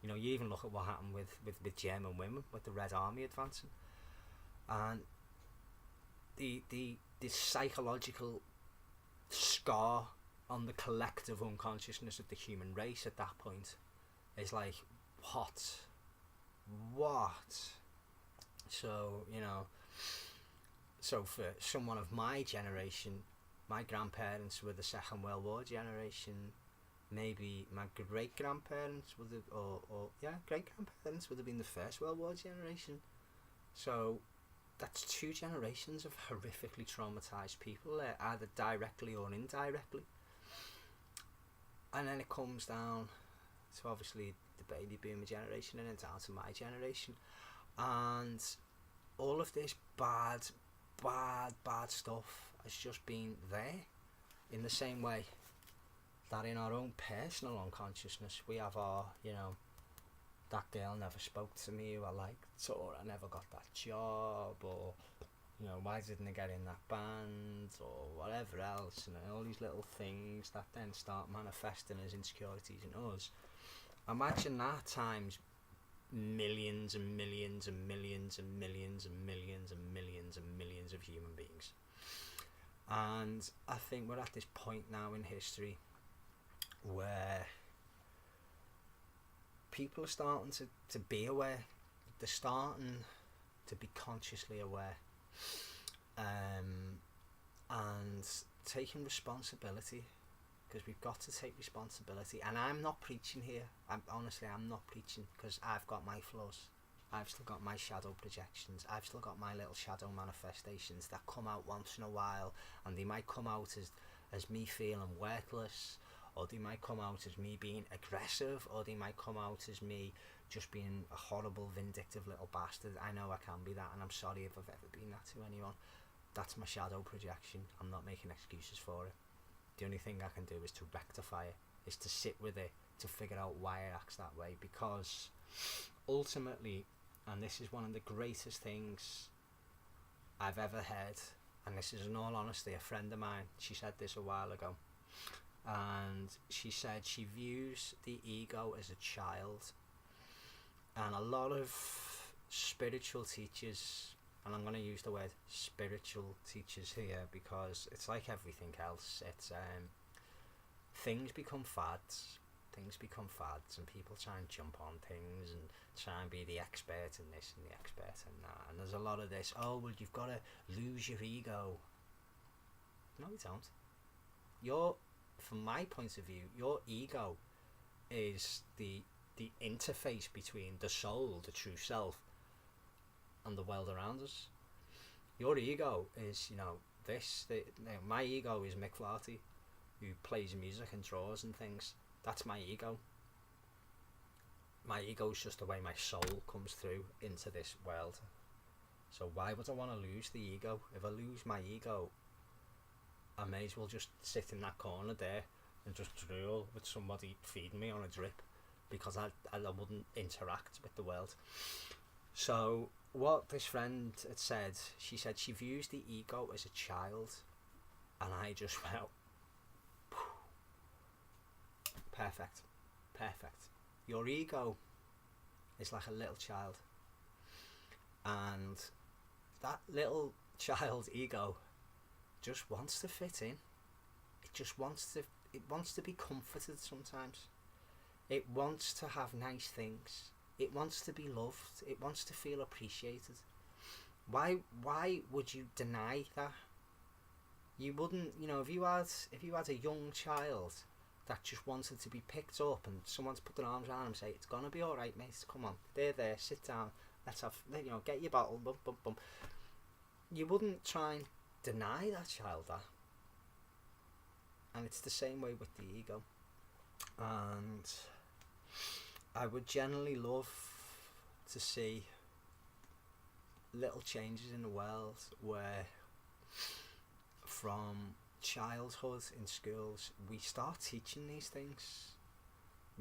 You know, you even look at what happened with German women, with the Red Army advancing, and the psychological scar on the collective unconsciousness of the human race at that point is like, what? So, you know, so for someone of my generation, my grandparents were the Second World War generation. Maybe my great-grandparents would have, or great-grandparents would have been the First World War generation. So that's two generations of horrifically traumatised people, either directly or indirectly. And then it comes down to obviously the baby boomer generation, and then down to my generation. And all of this bad stuff has just been there, in the same way that in our own personal unconsciousness we have our, you know, that girl never spoke to me who I liked, or I never got that job, or you know, why didn't I get in that band, or whatever else, and all these little things that then start manifesting as insecurities in us. Imagine that times millions and millions and millions and millions and millions and millions and millions of human beings. And I think we're at this point now in history where people are starting to be aware. They're starting to be consciously aware, and taking responsibility, because we've got to take responsibility. And I'm not preaching here. I'm not preaching, because I've got my flaws. I've still got my shadow projections. I've still got my little shadow manifestations that come out once in a while, and they might come out as me feeling worthless, or they might come out as me being aggressive, or they might come out as me just being a horrible, vindictive little bastard. I know I can be that, and I'm sorry if I've ever been that to anyone. That's my shadow projection. I'm not making excuses for it. The only thing I can do is to rectify it, is to sit with it, to figure out why it acts that way. Because ultimately, and this is one of the greatest things I've ever heard, and this is in all honesty, a friend of mine, she said this a while ago, and she said she views the ego as a child. And a lot of spiritual teachers, and I'm going to use the word spiritual teachers here, because it's like everything else. It's things become fads, things become fads and people try and jump on things and try and be the expert in this and the expert in that, and there's a lot of this, oh well, you've got to lose your ego. No, you don't. From my point of view, your ego is the interface between the soul, the true self, and the world around us. Your ego is, my ego is Mick Flaherty, who plays music and draws and things. That's my ego. My ego is just the way my soul comes through into this world. So why would I want to lose the ego? If I lose my ego, I may as well just sit in that corner there and just drool with somebody feeding me on a drip, because I wouldn't interact with the world. So what this friend had said, she said she views the ego as a child, and I just felt, perfect. Your ego is like a little child, and that little child's ego just wants to fit in. It wants to be comforted sometimes. It wants to have nice things. It wants to be loved. It wants to feel appreciated. Why would you deny that? You wouldn't, if you had a young child that just wanted to be picked up and someone's put their arms around him and say, it's gonna be alright, mate, come on, there, sit down, let's have, get your bottle, bum, bum, bum. You wouldn't try and deny that child that. And it's the same way with the ego. And I would generally love to see little changes in the world where from childhood in schools we start teaching these things.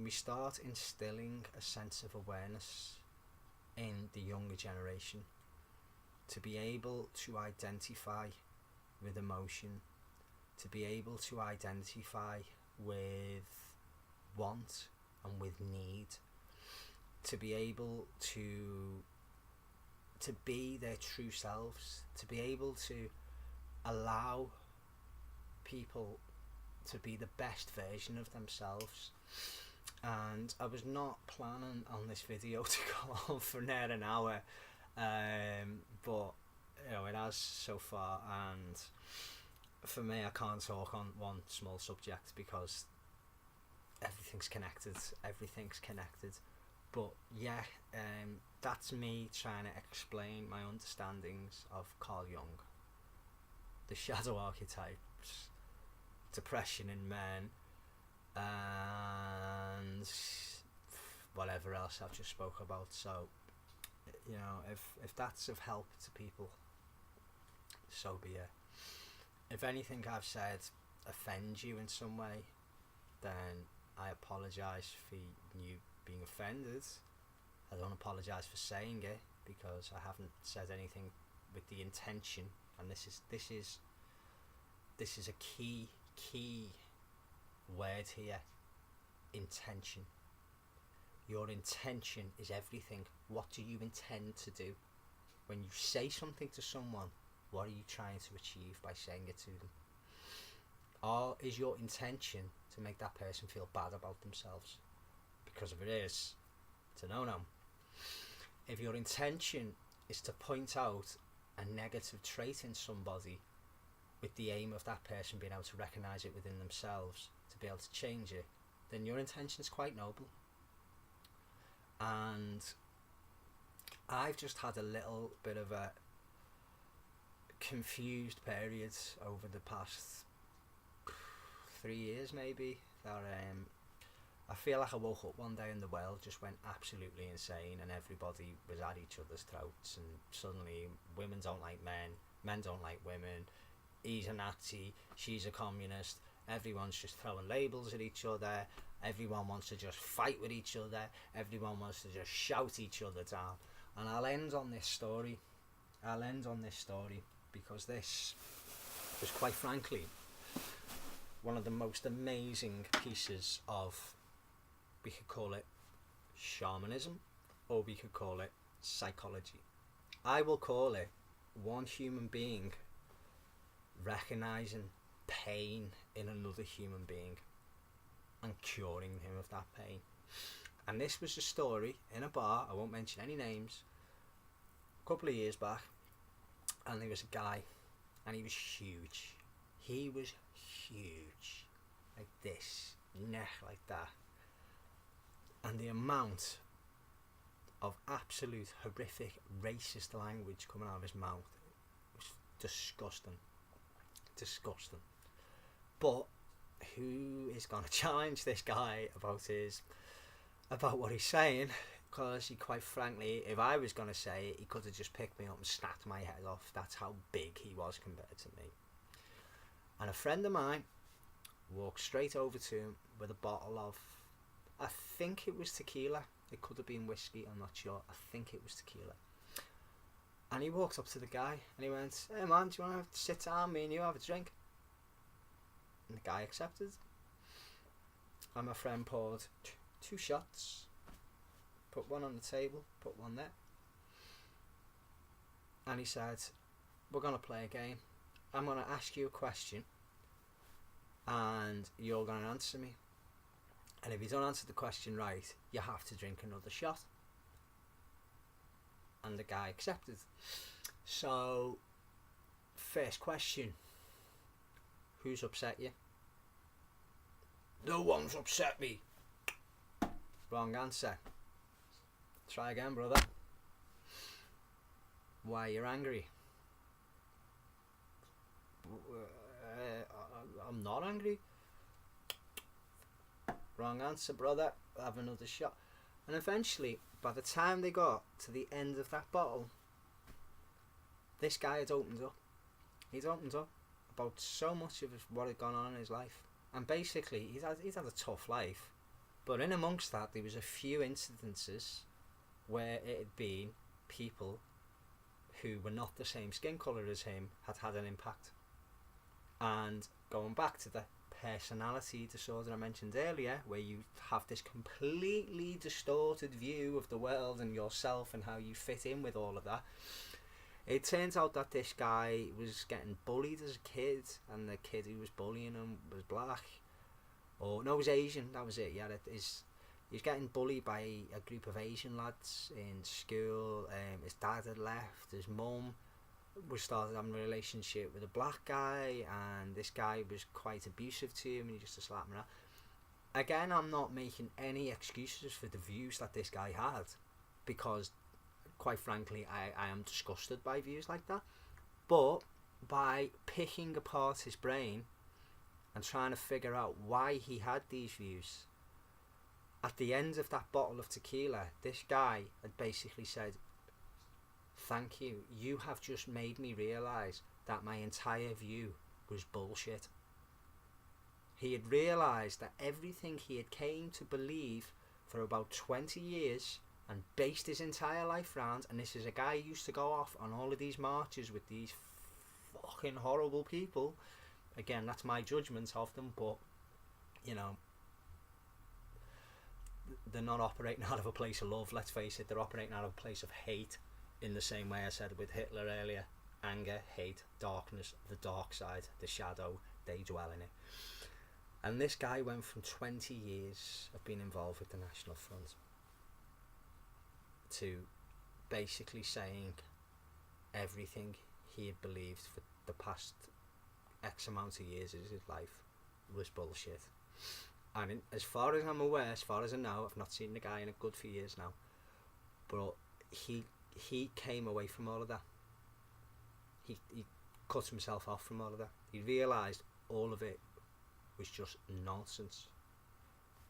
We start instilling a sense of awareness in the younger generation to be able to identify with emotion, to be able to identify with want and with need, to be able to be their true selves, to be able to allow people to be the best version of themselves. And I was not planning on this video to go on for near an hour, but it has so far, and for me I can't talk on one small subject because everything's connected. But yeah, that's me trying to explain my understandings of Carl Jung, the shadow archetypes, depression in men, and whatever else I've just spoke about. So if that's of help to people, so be it. If anything I've said offends you in some way, then I apologise for you being offended. I don't apologise for saying it, because I haven't said anything with the intention, and this is a key word here: intention. Your intention is everything. What do you intend to do? When you say something to someone, what are you trying to achieve by saying it to them? Or is your intention to make that person feel bad about themselves? Because if it is, it's a no-no. If your intention is to point out a negative trait in somebody with the aim of that person being able to recognise it within themselves, to be able to change it, then your intention is quite noble. And I've just had a little bit of a confused period over the past 3 years maybe, that I feel like I woke up one day and the world just went absolutely insane, and everybody was at each other's throats, and suddenly women don't like men, men don't like women, he's a Nazi, she's a communist, everyone's just throwing labels at each other, everyone wants to just fight with each other, everyone wants to just shout each other down. And I'll end on this story because this is, quite frankly, one of the most amazing pieces of, we could call it shamanism, or we could call it psychology. I will call it one human being recognizing pain in another human being. and curing him of that pain. And this was a story in a bar, I won't mention any names, a couple of years back, and there was a guy, and he was huge. He was huge, like this, neck like that. And the amount of absolute horrific racist language coming out of his mouth was disgusting. Disgusting. But who is going to challenge this guy about what he's saying? Because he, quite frankly, if I was going to say it, he could have just picked me up and snapped my head off. That's how big he was compared to me. And a friend of mine walked straight over to him with a bottle of, I think it was tequila. It could have been whiskey, I'm not sure. I think it was tequila. And he walked up to the guy and he went, "Hey man, do you want to sit down, me and you have a drink?" And the guy accepted. And my friend poured 2 shots, put one on the table, put one there. And he said, "We're going to play a game. I'm going to ask you a question and you're going to answer me. And if you don't answer the question right, you have to drink another shot." And the guy accepted. So, first question. Who's upset you? No one's upset me. Wrong answer. Try again, brother. Why you're angry? I'm not angry. Wrong answer, brother. Have another shot. And eventually, by the time they got to the end of that bottle, this guy had opened up. He'd opened up about so much of what had gone on in his life. And basically, he's had a tough life. But in amongst that, there was a few incidences where it had been people who were not the same skin colour as him had an impact. And going back to the personality disorder I mentioned earlier, where you have this completely distorted view of the world and yourself and how you fit in with all of that, it turns out that this guy was getting bullied as a kid, and the kid who was bullying him was black, or no, was Asian. That was it. Yeah, he was getting bullied by a group of Asian lads in school. His dad had left. His mum was started having a relationship with a black guy, and this guy was quite abusive to him, and he used to slap him around. Again, I'm not making any excuses for the views that this guy had, because quite frankly I am disgusted by views like that. But by picking apart his brain and trying to figure out why he had these views, at the end of that bottle of tequila, this guy had basically said, "Thank you, you have just made me realise that my entire view was bullshit." He had realised that everything he had came to believe for about 20 years and based his entire life around, and this is a guy who used to go off on all of these marches with these fucking horrible people. Again, that's my judgment of them, but, you know, they're not operating out of a place of love, let's face it, they're operating out of a place of hate. In the same way I said with Hitler earlier, anger, hate, darkness, the dark side, the shadow, they dwell in it. And this guy went from 20 years of being involved with the National Front to basically saying everything he had believed for the past X amount of years of his life was bullshit. And as far as I'm aware, as far as I know, I've not seen the guy in a good few years now, but he came away from all of that. He cut himself off from all of that. He realised all of it was just nonsense.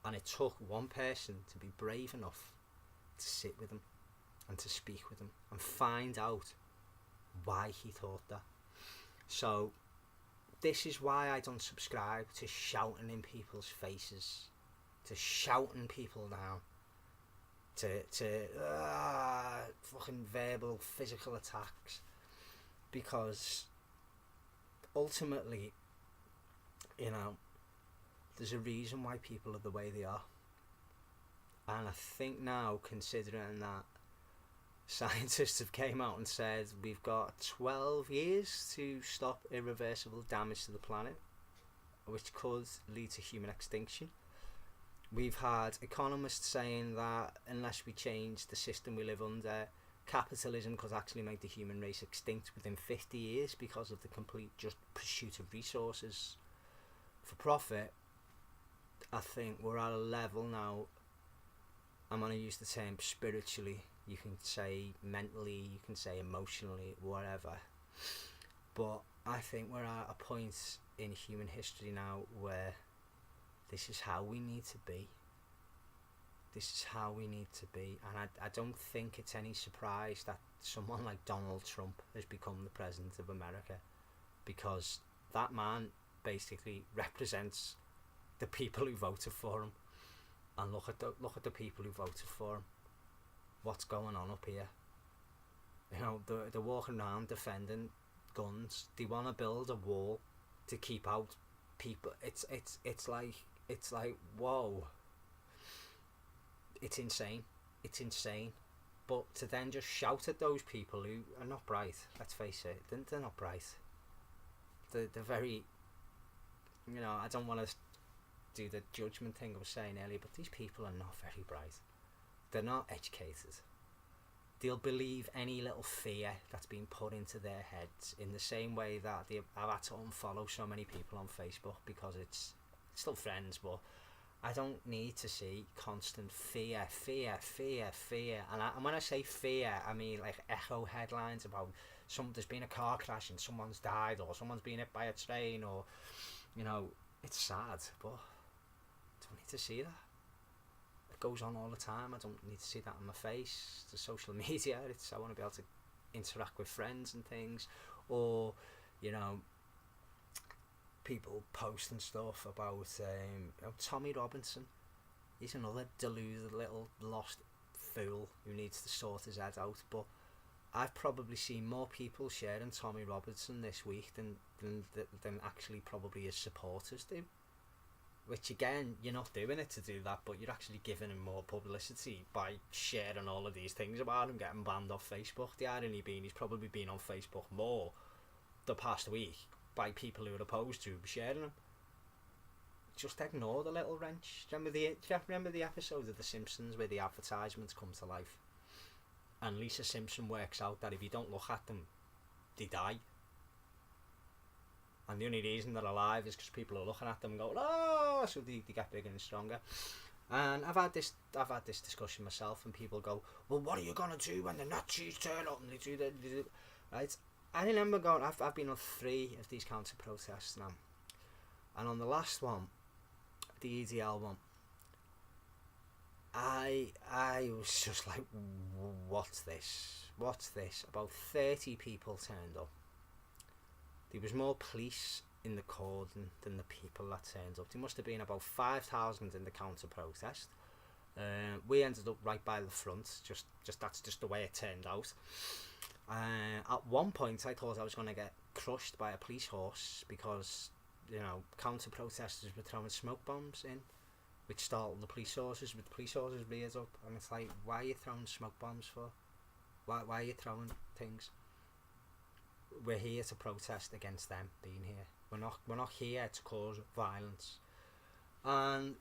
And it took one person to be brave enough to sit with him and to speak with him and find out why he thought that. So this is why I don't subscribe to shouting in people's faces, to shouting people down, to fucking verbal, physical attacks, because ultimately, you know, there's a reason why people are the way they are. And I think now, considering that scientists have came out and said we've got 12 years to stop irreversible damage to the planet, which could lead to human extinction, We've had economists saying that unless we change the system we live under, capitalism could actually make the human race extinct within 50 years because of the complete just pursuit of resources for profit. I think we're at a level now, I'm going to use the term spiritually, you can say mentally, you can say emotionally, whatever, but I think we're at a point in human history now where this is how we need to be. This is how we need to be. And I don't think it's any surprise that someone like Donald Trump has become the president of America, because that man basically represents the people who voted for him. And look at the people who voted for him. What's going on up here? You know, they're walking around defending guns. They want to build a wall to keep out people. It's like whoa. It's insane. It's insane. But to then just shout at those people who are not bright, let's face it, they're not bright. They're very, you know, I don't want to do the judgment thing I was saying earlier, but these people are not very bright. They're not educated. They'll believe any little fear that's been put into their heads, in the same way that I've had to unfollow so many people on Facebook because it's still friends, but I don't need to see constant fear. And when I say fear, I mean like echo headlines about there's been a car crash and someone's died, or someone's been hit by a train, or, you know, it's sad, but I don't need to see that. It goes on all the time. I don't need to see that on my face. The social media, I want to be able to interact with friends and things, or, you know, people posting stuff about Tommy Robinson. He's another deluded little lost fool who needs to sort his head out, but I've probably seen more people sharing Tommy Robinson this week than actually probably his supporters do. Which, again, you're not doing it to do that, but you're actually giving him more publicity by sharing all of these things about him getting banned off Facebook. The irony being he's probably been on Facebook more the past week by people who are opposed to sharing him. Just ignore the little wrench. Do you remember the episode of The Simpsons where the advertisements come to life? And Lisa Simpson works out that if you don't look at them, they die. And the only reason they're alive is because people are looking at them and going, oh, so they get bigger and stronger. And I've had this discussion myself, and people go, well, what are you gonna do when the Nazis turn up and they do right? I remember going, I've been on 3 of these counter protests now, and on the last one, the EDL one, I was just like, what's this? About 30 people turned up. There was more police in the cordon than the people that turned up. There must have been about 5,000 in the counter protest. We ended up right by the front. Just that's just the way it turned out. At one point, I thought I was going to get crushed by a police horse because, you know, counter protesters were throwing smoke bombs in, which startled the police horses. With the police horses reared up, and it's like, why are you throwing smoke bombs for? Why are you throwing things? We're here to protest against them being here. We're not here to cause violence. And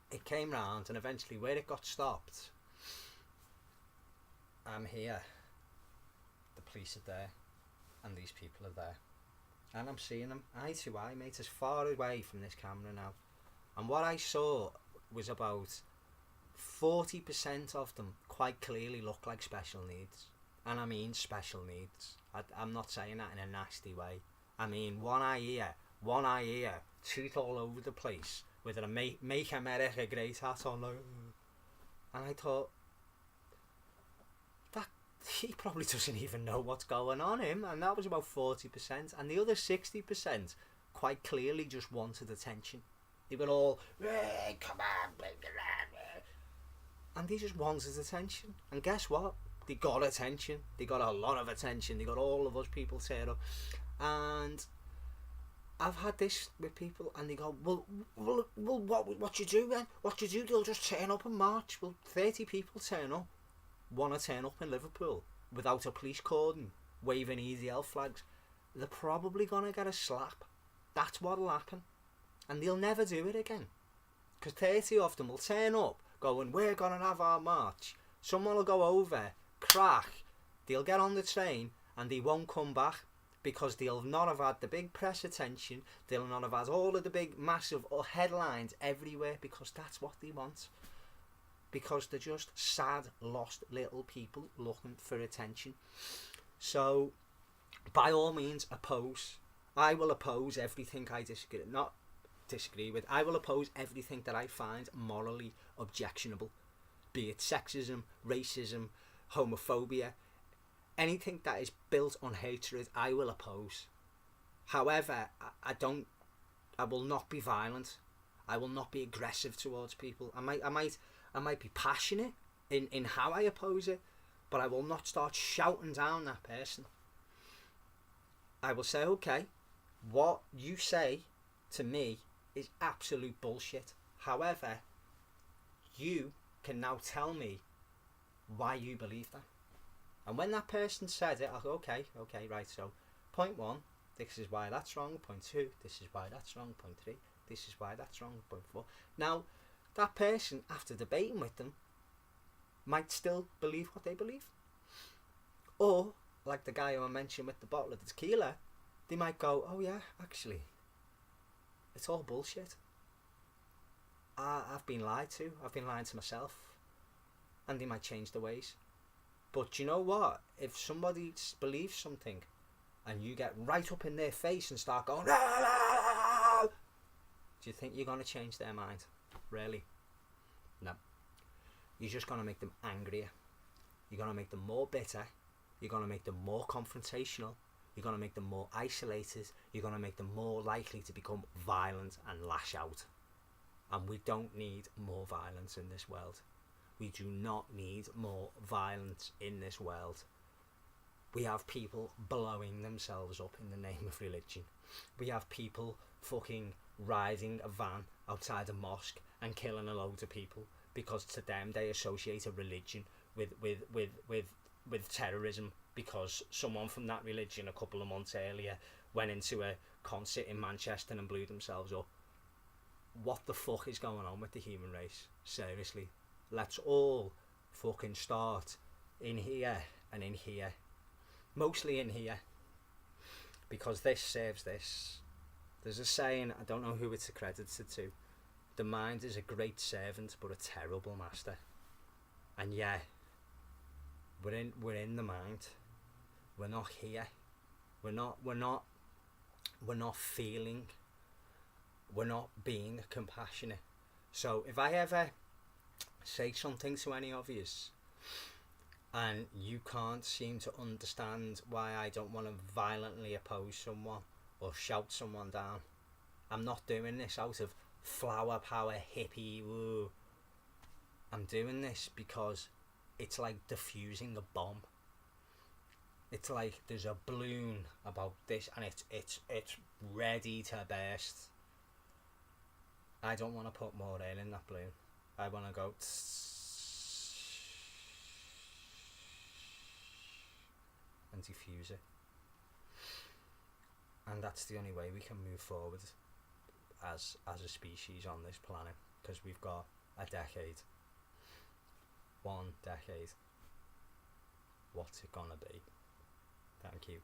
it came round, and eventually where it got stopped, I'm here. The police are there, and these people are there, and I'm seeing them eye to eye, mate, as far away from this camera now. And what I saw was about 40% of them quite clearly look like special needs. And I mean special needs. I'm not saying that in a nasty way. I mean one eye here, tooth all over the place, with a Make America Great hat on. And I thought, that he probably doesn't even know what's going on, him. And that was about 40%. And the other 60% quite clearly just wanted attention. They were all, hey, come on, and they just wanted attention. And guess what? They got attention. They got a lot of attention. They got all of us people turn up. And I've had this with people, and they go, well, what you do then? What you do? They'll just turn up and march. Well, 30 people turn up, want to turn up in Liverpool without a police cordon, waving EDL flags. They're probably going to get a slap. That's what'll happen. And they'll never do it again. Because 30 of them will turn up going, we're going to have our march. Someone will go over, crack, they'll get on the train and they won't come back because they'll not have had the big press attention, they'll not have had all of the big massive headlines everywhere because that's what they want. Because they're just sad, lost little people looking for attention. So, by all means, oppose. I will oppose everything I disagree with. I will oppose everything that I find morally objectionable, be it sexism, racism, homophobia, anything that is built on hatred. I will oppose. However, I will not be violent. I will not be aggressive towards people. I might be passionate in how I oppose it, but I will not start shouting down that person. I will say, okay, what you say to me is absolute bullshit. However, you can now tell me why you believe that. And when that person said it, I'll go, okay, right, so point 1, this is why that's wrong. Point 2, this is why that's wrong. Point 3, this is why that's wrong. Point 4. Now, that person, after debating with them, might still believe what they believe. Or, like the guy who I mentioned with the bottle of tequila, they might go, oh yeah, actually, it's all bullshit. I've been lied to. I've been lying to myself. And they might change their ways. But you know what? If somebody believes something and you get right up in their face and start going, la, la, la, do you think you're going to change their mind? Really? No. You're just going to make them angrier. You're going to make them more bitter. You're going to make them more confrontational. You're going to make them more isolated. You're going to make them more likely to become violent and lash out. And we don't need more violence in this world. We do not need more violence in this world. We have people blowing themselves up in the name of religion. We have people fucking riding a van outside a mosque and killing a load of people because to them they associate a religion with terrorism, because someone from that religion a couple of months earlier went into a concert in Manchester and blew themselves up. What the fuck is going on with the human race? Seriously. Let's all fucking start in here and in here. Mostly in here. Because this serves this. There's a saying, I don't know who it's accredited to. The mind is a great servant but a terrible master. And yeah, we're in the mind. We're not here. We're not feeling. We're not being compassionate. So if I ever say something to any of you and you can't seem to understand why I don't want to violently oppose someone or shout someone down, I'm not doing this out of flower power hippie woo. I'm doing this because it's like diffusing a bomb. It's like there's a balloon about this and it's ready to burst. I don't want to put more air in that balloon. I want to go and diffuse it. And that's the only way we can move forward as a species on this planet, because we've got a decade. 1 decade. What's it gonna be? Thank you.